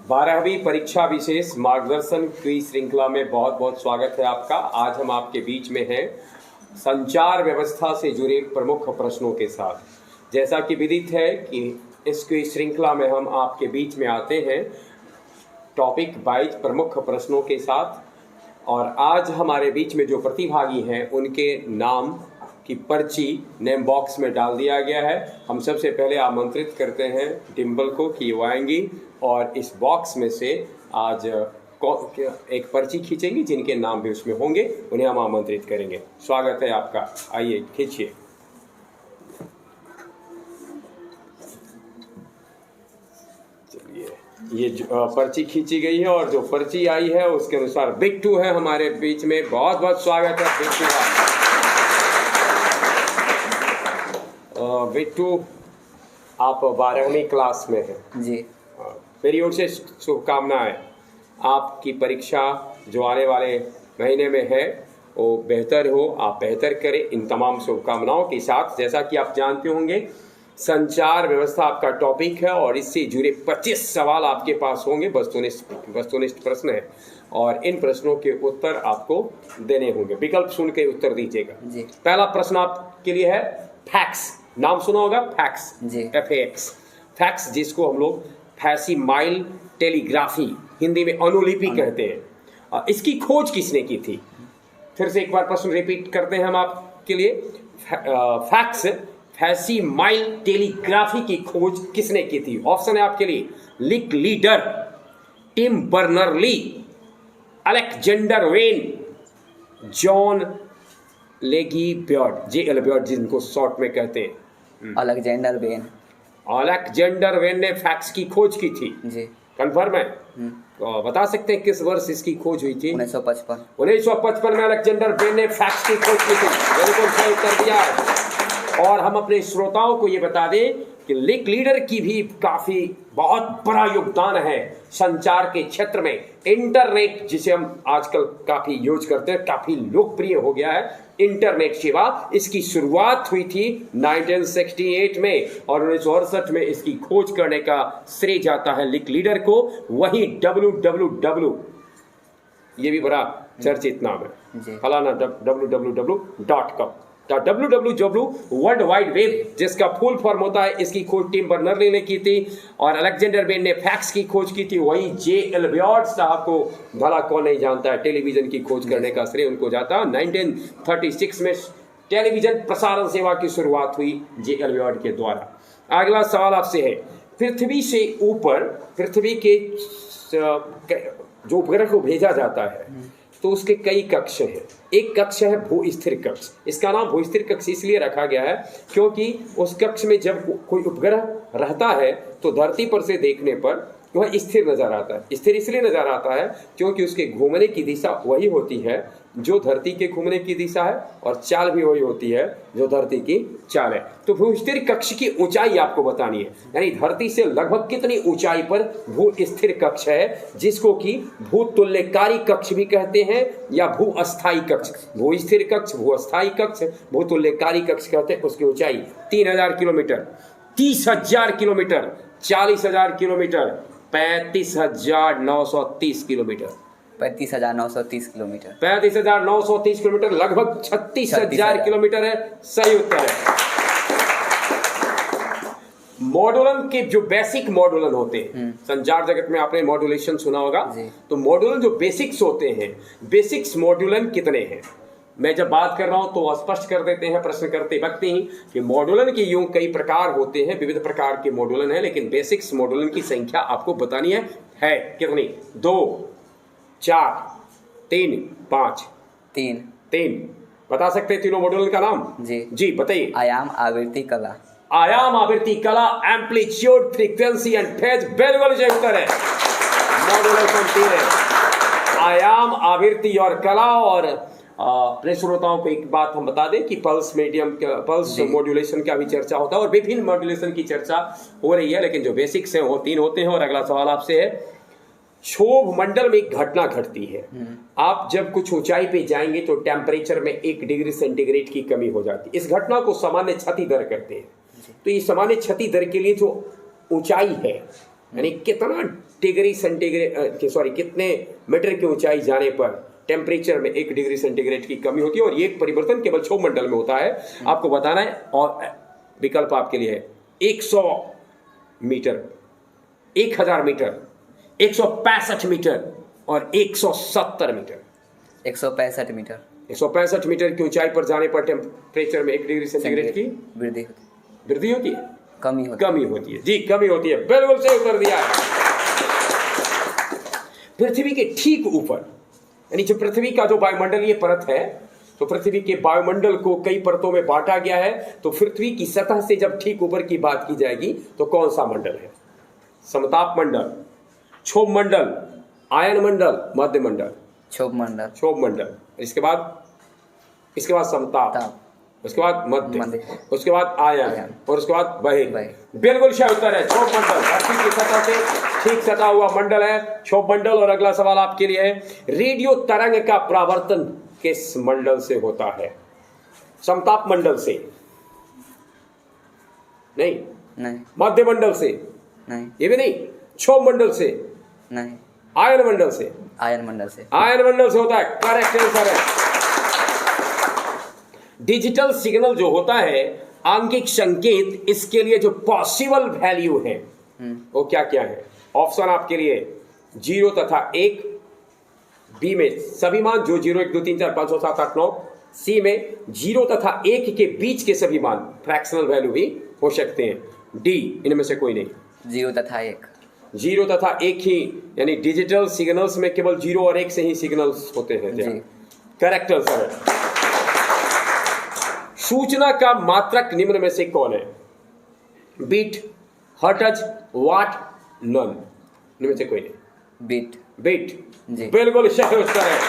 12वीं परीक्षा विशेष मार्गदर्शन की श्रृंखला में बहुत बहुत स्वागत है आपका। आज हम आपके बीच में हैं संचार व्यवस्था से जुड़े प्रमुख प्रश्नों के साथ। जैसा कि विदित है कि इसकी श्रृंखला में हम आपके बीच में आते हैं टॉपिक वाइज प्रमुख प्रश्नों के साथ, और आज हमारे बीच में जो प्रतिभागी हैं उनके नाम की पर्ची नेम बॉक्स में डाल दिया गया है। हम सबसे पहले आमंत्रित करते हैं डिम्पल को कि वो आएंगी और इस बॉक्स में से आज एक पर्ची खींचेंगी, जिनके नाम भी उसमें होंगे उन्हें हम आमंत्रित करेंगे। स्वागत है आपका, आइए खींचिए। चलिए, ये पर्ची खींची गई है और जो पर्ची आई है उसके अनुसार बिट्टू है हमारे बीच में। बहुत बहुत स्वागत है बिट्टू का। बिट्टू, आप 12वीं क्लास में हैं जी। मेरी ओर से शुभकामनाएं। आपकी परीक्षा जो आने वाले महीने में है वो बेहतर हो, आप बेहतर करें, इन तमाम शुभकामनाओं के साथ। जैसा कि आप जानते होंगे संचार व्यवस्था आपका टॉपिक है और इससे जुड़े 25 सवाल आपके पास होंगे। वस्तुनिष्ठ प्रश्न है और इन प्रश्नों के उत्तर आपको देने होंगे। विकल्प सुन के उत्तर दीजिएगा। पहला प्रश्न आपके लिए है फैक्स। नाम सुना होगा फैक्स, FAX, फैक्स, जिसको हम लोग फैसिमाइल टेलीग्राफी हिंदी में अनुलिपि कहते हैं। इसकी खोज किसने की थी? फिर से एक बार प्रश्न रिपीट करते हैं हम आपके लिए। फैक्स फैसिमाइल टेलीग्राफी की खोज किसने की थी? ऑप्शन है आपके लिए Licklider, Tim Berners Lee, Alexander Bain, John Logie Baird, JL Baird जिनको शॉर्ट में कहते हैं। Alexander Bain. अलेक्जेंडर वेन ने फैक्स की खोज की थी जी। कंफर्म है? तो बता सकते हैं किस वर्ष इसकी खोज हुई थी? 1955 में अलेक्जेंडर वेन ने फैक्स की खोज की थी। बिल्कुल सही उत्तर दिया है। और हम अपने श्रोताओं को ये बता दें कि लिक लीडर की भी काफी बहुत बड़ा योगदान है संचार के क्षेत्र में। इंटरनेट जिसे हम आजकल काफी यूज करते हैं, काफी लोकप्रिय हो गया है इंटरनेट सेवा। इसकी शुरुआत हुई थी 1968 में और 1968 में इसकी खोज करने का श्रेय जाता है लिक लीडर को। वही www, ये भी बड़ा चर्चित नाम है, फलाना www.com। www world wide web जिसका फुल फॉर्म होता है, इसकी खोज टिम बर्नर-ली ने की थी और अलेक्जेंडर वेन ने फैक्स की खोज की थी। वही JL ब्यॉर्ड साहब को भला कौन नहीं जानता है, टेलीविजन की खोज करने का श्रेय उनको जाता है। 1936 में टेलीविजन प्रसारण सेवा की शुरुआत हुई JL ब्यॉर्ड के द्वारा। अगला सवाल आपसे है, पृथ्वी से ऊपर पृथ्वी के जो उपग्रह को भेजा जाता है तो उसके कई कक्ष हैं। एक कक्ष है भू स्थिर कक्ष। इसका नाम भू स्थिर कक्ष इसलिए रखा गया है क्योंकि उस कक्ष में जब कोई उपग्रह रहता है तो धरती पर से देखने पर वह स्थिर नजर आता है। स्थिर इसलिए नजर आता है क्योंकि उसके घूमने की दिशा वही होती है जो धरती के घूमने की दिशा है और चाल भी वही होती है जो धरती की चाल है। तो भू स्थिर कक्ष की ऊंचाई आपको बतानी है, यानी धरती से लगभग कितनी ऊंचाई पर भू स्थिर कक्ष है, जिसको कि भू तुल्यकारी कक्ष भी कहते हैं या भू अस्थायी कक्ष। भू स्थिर कक्ष, भू अस्थायी कक्ष, भू तुल्यकारी कक्ष कहते हैं। उसकी ऊंचाई 3000 kilometre, 30,000 kilometre, 40,000 kilometre, 35,930 kilometre. 35,930 kilometre. 35,930 kilometre, लगभग 36,000 किलोमीटर है। सही उत्तर है। मॉड्यूलन के जो बेसिक मॉड्यूलन होते हैं, संचार जगत में आपने मॉड्यूलेशन सुना होगा, तो मॉड्यूलन जो बेसिक्स होते हैं, बेसिक्स मॉड्यूलन कितने हैं? मैं जब बात कर रहा हूं तो स्पष्ट कर देते हैं प्रश्न करते वक्त ही कि मॉड्यूलन के यूं कई प्रकार होते हैं, विविध प्रकार के मॉड्यूलन है, लेकिन बेसिक्स मॉड्यूलन की संख्या आपको बतानी है कितनी? 2, 4, 3, 5? 3 बता सकते हैं तीनों मॉड्यूलन का नाम? जी बताइए। आयाम, आवृत्ति, कला। आयाम, आवृत्ति, कला, एम्पलीट्यूड, फ्रीक्वेंसी एंड फेज। बिल्कुल सही उत्तर है। मॉड्यूलेशन 3 है, आयाम, आवृत्ति और कला। और अपने श्रोताओं को एक बात हम बता दें कि पल्स मॉड्यूलेशन का भी चर्चा होता है और विभिन्न मॉड्यूलेशन की चर्चा हो रही है, लेकिन जो बेसिक्स हैं वो 3 होते हैं। और अगला सवाल आपसे है, क्षोभ मंडल में एक घटना घटती है। आप जब कुछ ऊंचाई पे जाएंगे तो टेम्परेचर में 1 डिग्री सेंटीग्रेड की कमी हो जाती है। इस घटना को सामान्य क्षति दर कहते हैं। तो ये सामान्य क्षति दर के लिए जो ऊंचाई है, यानी कितना डिग्री सेंटीग्रेड कितने मीटर की ऊंचाई जाने पर टेम्परेचर में 1 डिग्री सेंटीग्रेड की कमी होती है, और ये एक परिवर्तन केवल क्षोभ मंडल में होता है। आपको बताना है, और विकल्प आपके लिए है 100 मीटर, 1000 मीटर, 165 मीटर और 170 मीटर। 165 मीटर। 165 मीटर की ऊंचाई पर जाने पर टेम्परेचर में 1 डिग्री सेंटीग्रेड की वृद्धि होती है, कमी होती है जी, कमी होती है। बिल्कुल सही उत्तर दिया है। पृथ्वी के ठीक ऊपर, यानी जो पृथ्वी का जो वायुमंडलीय परत है, तो पृथ्वी के वायुमंडल को कई परतों में बांटा गया है। तो पृथ्वी की सतह से जब ठीक ऊपर की बात की जाएगी तो कौन सा मंडल है? समताप मंडल, क्षोभ मंडल, आयन मंडल, मध्य मंडल। क्षोभ मंडल। इसके बाद समताप, उसके बाद मध्य, उसके बाद आयन, और उसके बाद बहिर्। बिल्कुल सही उत्तर है, क्षोभ मंडल। धरती की सतह से ठीक सटा हुआ मंडल है क्षोभ मंडल। और अगला सवाल आपके लिए है, रेडियो तरंग का परावर्तन किस मंडल से होता है? समताप मंडल से नहीं, मध्य मंडल से नहीं, ये भी नहीं, क्षोभ मंडल से नहीं, आयन मंडल से होता है। करेक्ट आंसर है। डिजिटल सिग्नल जो होता है, आंगिक संकेत, इसके लिए जो पॉसिबल वैल्यू है वो क्या क्या है? ऑप्शन आपके लिए 0 तथा 1, बी में सभी मान जो 0, 1, 2, 3, 4, 5, 6, 7, 8, 9, सी में 0 तथा 1 के बीच के सभी मान, फ्रैक्शनल वैल्यू भी हो सकते हैं। डी इनमें से कोई नहीं। 0 तथा 1 ही, यानी डिजिटल सिग्नल्स में केवल 0 और 1 से ही सिग्नल्स होते हैं। करेक्ट आंसर है। सूचना का मात्रक निम्न में से कौन है? बीट, हर्ट्ज, वाट, नन। इनमें से कोई नहीं। बीट बिल्कुल सही उत्तर है।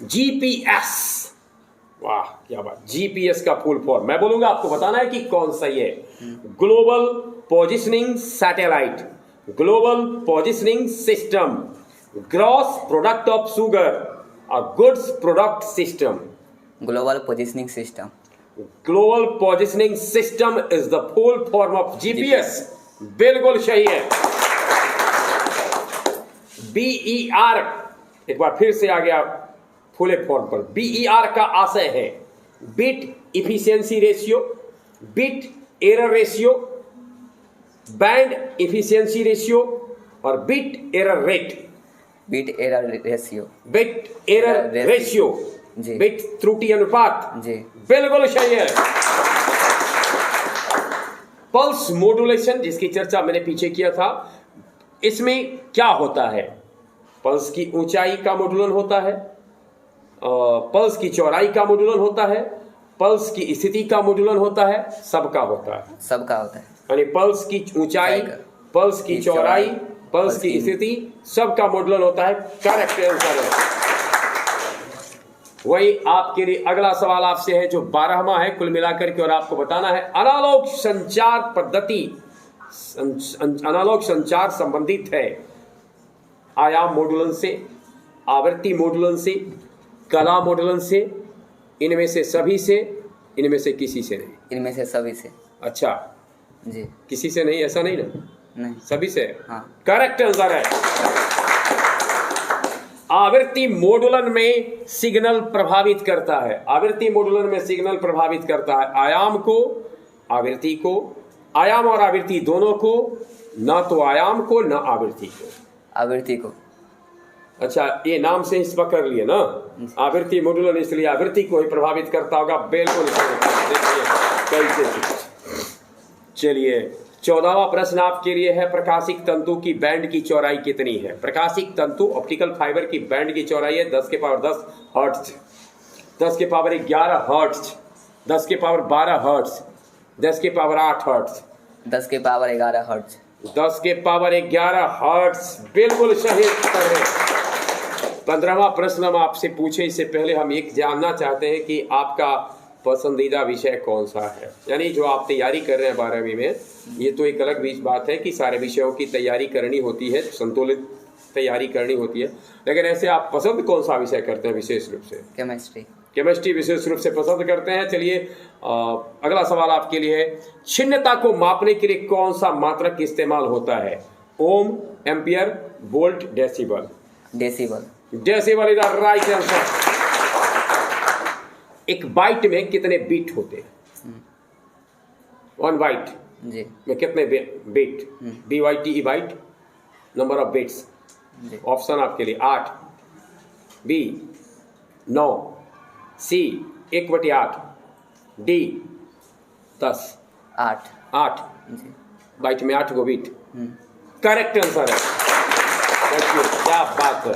जीपीएस, वाह क्या बात। जीपीएस का फुल फॉर्म मैं बोलूंगा, आपको बताना है कि कौन सही है। Global positioning satellite, global positioning system, gross product of sugar और goods product system. Global positioning system is the full form of GPS. बिल्कुल सही है। बीईआर, एक बार फिर से आ गया फुल फॉर्म पर। बीईआर का आशय है bit efficiency ratio, bit error ratio, band efficiency ratio और बिट एरर रेशियो, बिट त्रुटि अनुपात। बिल्कुल सही है। पल्स मॉड्यूलेशन, जिसकी चर्चा मैंने पीछे किया था, इसमें क्या होता है? पल्स की ऊंचाई का मॉड्यूलन होता है, पल्स की चौड़ाई का मॉड्यूलन होता है, पल्स की स्थिति का मॉड्यूलन होता है, सबका होता है। यानी पल्स की ऊंचाई, पल्स की चौड़ाई, पल्स की स्थिति, सबका मॉड्यूलन होता है। करेक्ट आंसर है। वही आपके लिए अगला सवाल आपसे है जो 12वां है कुल मिलाकर के, और आपको बताना है एनालॉग संचार पद्धति, एनालॉग संचार संबंधित है आयाम मॉड्यूलन से, आवृत्ति मॉड्यूलन से, कला मॉड्यूलन से, इनमें से सभी से, इनमें से किसी से नहीं? इनमें से सभी से। अच्छा जी, किसी से नहीं, ऐसा नहीं ना? नहीं, सभी से। हाँ, करेक्ट आंसर है। आवृत्ति मॉड्यूलन में सिग्नल प्रभावित करता है, आवृत्ति मॉड्यूलन में सिग्नल प्रभावित करता है आयाम को, आवृत्ति को, आयाम और आवृत्ति दोनों को, ना तो आयाम को ना आवृत्ति को। अच्छा, ये नाम से ही पकड़ लिए ना, आवृत्ति मॉड्यूलन, इसलिए आवृत्ति को ही प्रभावित करता होगा। बिल्कुल। चलिए 14वां प्रश्न आपके लिए है, प्रकाशिक तंतु की बैंड की चौड़ाई कितनी है? प्रकाशिक तंतु ऑप्टिकल फाइबर की बैंड की चौड़ाई है 10 के पावर 10 हर्ट्ज, 10 के पावर 11 हर्ट्ज, 10 के पावर 12 हर्ट्ज, 10 के पावर 8 हर्ट्ज, 10 के पावर 11 हर्ट्ज, 10 के पावर 11 हर्ट्ज। बिल्कुल सही उत्तर है। 15वां प्रश्न हम आपसे पूछे, इससे पहले हम एक जानना चाहते हैं कि आपका पसंदीदा विषय कौन सा है? यानी जो आप तैयारी कर रहे हैं 12वीं में, ये तो एक अलग बात है कि सारे विषयों की तैयारी करनी होती है, संतुलित तैयारी करनी होती है, लेकिन ऐसे आप पसंद कौन सा विषय करते हैं विशेष रूप से? केमिस्ट्री विशेष रूप से पसंद करते हैं। चलिए अगला सवाल आपके लिए है, छिन्नता को मापने के लिए कौन सा मात्रक इस्तेमाल होता है? Ohm, ampere, volt, decibel. Decibel. Decibel is the right answer. एक बाइट में कितने बीट होते हैं? 1 बाइट जी में कितने bit? BYT byte, number of bits. जी ऑप्शन आपके लिए 8, बी 9, सी 1/8, डी 10। 8। 8 जी बाइट में 8 गो बीट करेक्ट आंसर है। देखिए क्या बात है।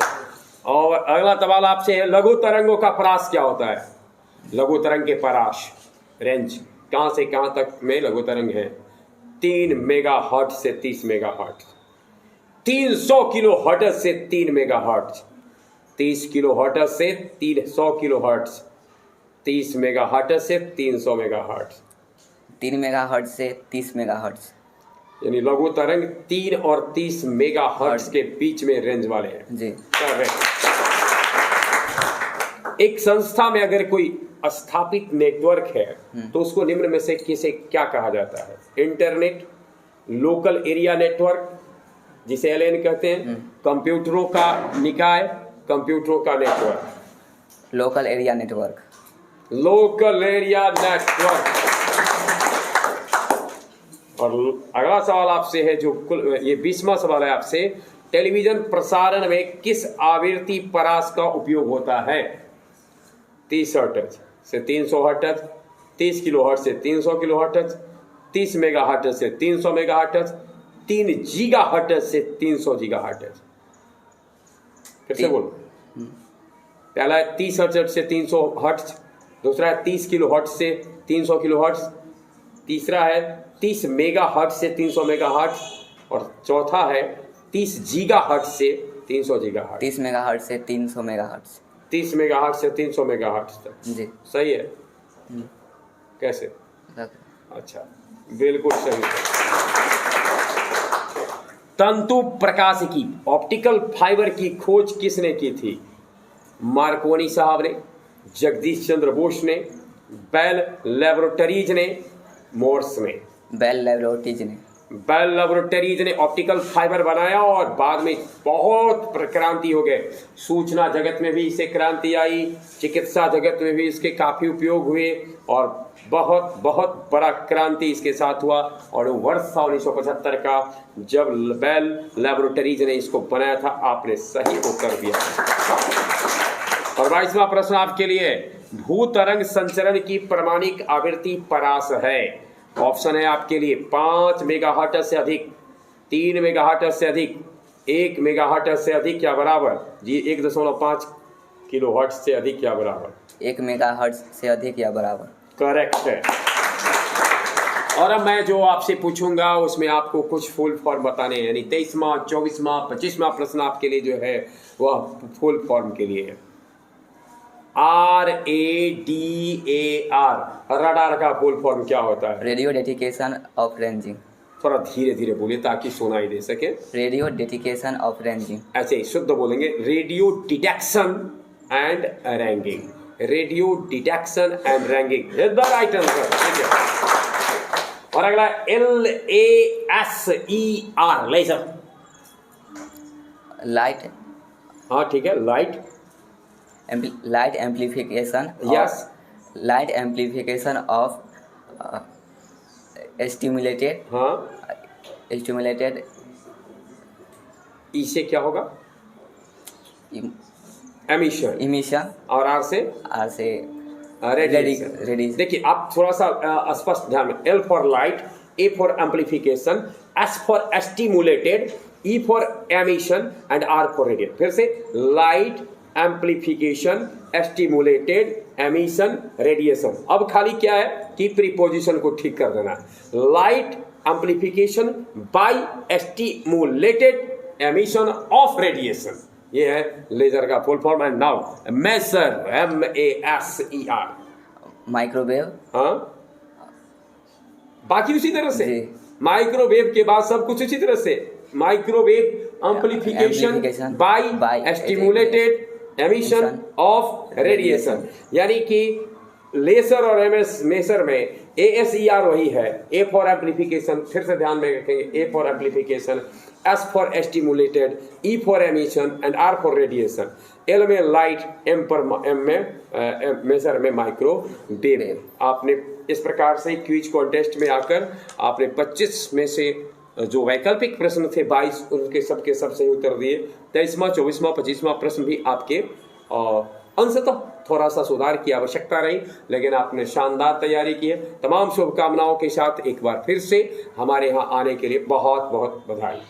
और अगला सवाल आपसे है, लघु तरंगों का परास क्या होता है? लघु तरंग के परास रेंज कहां से कहां तक में लघु तरंग है? 3 मेगाहर्ट्ज से 30 मेगाहर्ट्ज, 300 किलो हर्ट्ज से 3 मेगाहर्ट्ज, 30 किलो हर्ट्ज से 300 किलो हर्ट्ज, 30 मेगाहर्ट्ज से 300 मेगाहर्ट्ज। 3 मेगाहर्ट्ज से 30 मेगाहर्ट्ज। यानी लघु तरंग 3 और 30 मेगाहर्ट्ज के बीच में रेंज वाले हैं। जी करेक्ट। एक संस्था में अगर कोई स्थापित नेटवर्क है तो उसको निम्न में से किसे क्या कहा जाता है? इंटरनेट, लोकल एरिया नेटवर्क जिसे LAN कहते हैं, कंप्यूटरों का निकाय, कंप्यूटरों का network. Local area network. Local area network. और अगला सवाल आपसे है जो ये 20वां सवाल है आपसे, टेलीविजन प्रसारण में किस आवृत्ति परास का उपयोग होता है? 30 हर्ट्ज से 300 हर्ट्ज, 30 किलो हर्ट्ज से 300 किलो हर्ट्ज, 30 मेगा हर्ट्ज से 300 मेगा हर्ट्ज, 3 गीगा हर्ट्ज से 300 गीगा हर्ट्ज। फिर से बोलो। पहला है 30 हर्ट्ज से 300 हर्ट्ज, दूसरा है 30 किलो हर्ट्ज से 300 किलो हर्ट्ज, तीसरा है 30 मेगा हर्ट्ज से 300 मेगा हर्ट्ज, और चौथा है 30 गीगा हर्ट्ज से 300 गीगा हर्ट्ज। 30 मेगाहर्ट्ज से 300 मेगाहर्ट्ज। 30 मेगा हर्ट्ज से 300 मेगा हर्ट्ज तक। जी सही है? कैसे? अच्छा, बिल्कुल सही है। तंतु प्रकाश की, ऑप्टिकल फाइबर की खोज किसने की थी? मार्कोनी साहब ने, जगदीश चंद्र बोस ने, बेल लैबोरेटरीज ने, मोर्स ने। बेल लैबोरेटरीज ने। बेल लैबोरेटरीज ने ऑप्टिकल फाइबर बनाया और बाद में बहुत क्रांति हो गए। सूचना जगत में भी इससे क्रांति आई, चिकित्सा जगत में भी इसके काफी उपयोग हुए और बहुत बहुत बड़ा क्रांति इसके साथ हुआ। और वो वर्ष था 1975 का जब बेल लैबोरेटरीज ने इसको बनाया था। आपने सही उत्तर दिया। और 22वां प्रश्न आपके लिए, भूतरंग संचरण की प्रमाणिक आवृत्ति परास है। ऑप्शन है आपके लिए 5 मेगाहर्ट्ज से अधिक, 3 मेगाहर्ट्ज से अधिक, 1 मेगाहर्ट्ज से अधिक या बराबर। जी 1.5 किलोहर्ट्ज से अधिक या बराबर। 1 मेगाहर्ट्ज से अधिक या बराबर। करेक्ट है। और अब मैं जो आपसे पूछूंगा उसमें आपको कुछ फुल फॉर्म बताने हैं, यानी 23वां, 24वां, 25वां प्रश्न आपके लिए जो है वह फुल फॉर्म के लिए है। RADAR, रडार का फुल फॉर्म क्या होता है? Radio dedication of ranging. थोड़ा धीरे धीरे बोलिए ताकि सुनाई दे सके। Radio dedication of ranging. ऐसे ही शुद्ध बोलेंगे, radio detection and ranking. Radio detection and ranking is the right answer. और अगला LASER, लेजर। लाइट। हाँ ठीक है, light. Light amplification. Yes. Light amplification of stimulated. हाँ, स्टिमुलेटेड। इससे क्या होगा? एमिशन। इमिशन। और आर से रेडिएशन। देखिए आप थोड़ा सा स्पष्ट ध्यान में। L for light, A for amplification, S for stimulated, E for emission and R for radiation. फिर से light, amplification, stimulated, emission, radiation. अब खाली क्या है कि प्रीपोजिशन को ठीक कर देना। Light amplification by stimulated emission of radiation, ये है लेजर का full form. And now maser, MASER। Microwave. हाँ, बाकी उसी तरह से। माइक्रोवेव के बाद सब कुछ उसी तरह से। Microwave amplification by stimulated emission of radiation, यानी कि लेसर और मेसर में ASER वही है, A फॉर एम्पलीफिकेशन, फिर से ध्यान में रखेंगे, A for amplification, S for stimulated, E for emission and R for radiation. L में लाइट, M पर M में मेजर में माइक्रो वेव। आपने इस प्रकार से क्विज कॉन्टेस्ट में आकर आपने 25 में से जो वैकल्पिक प्रश्न थे 22, उनके सबके सब सही उत्तर दिए। 23वां, 24वां, 25वां प्रश्न भी आपके अंशतः थोड़ा सा सुधार की आवश्यकता रही, लेकिन आपने शानदार तैयारी की है। तमाम शुभकामनाओं के साथ एक बार फिर से हमारे यहाँ आने के लिए बहुत बहुत बधाई।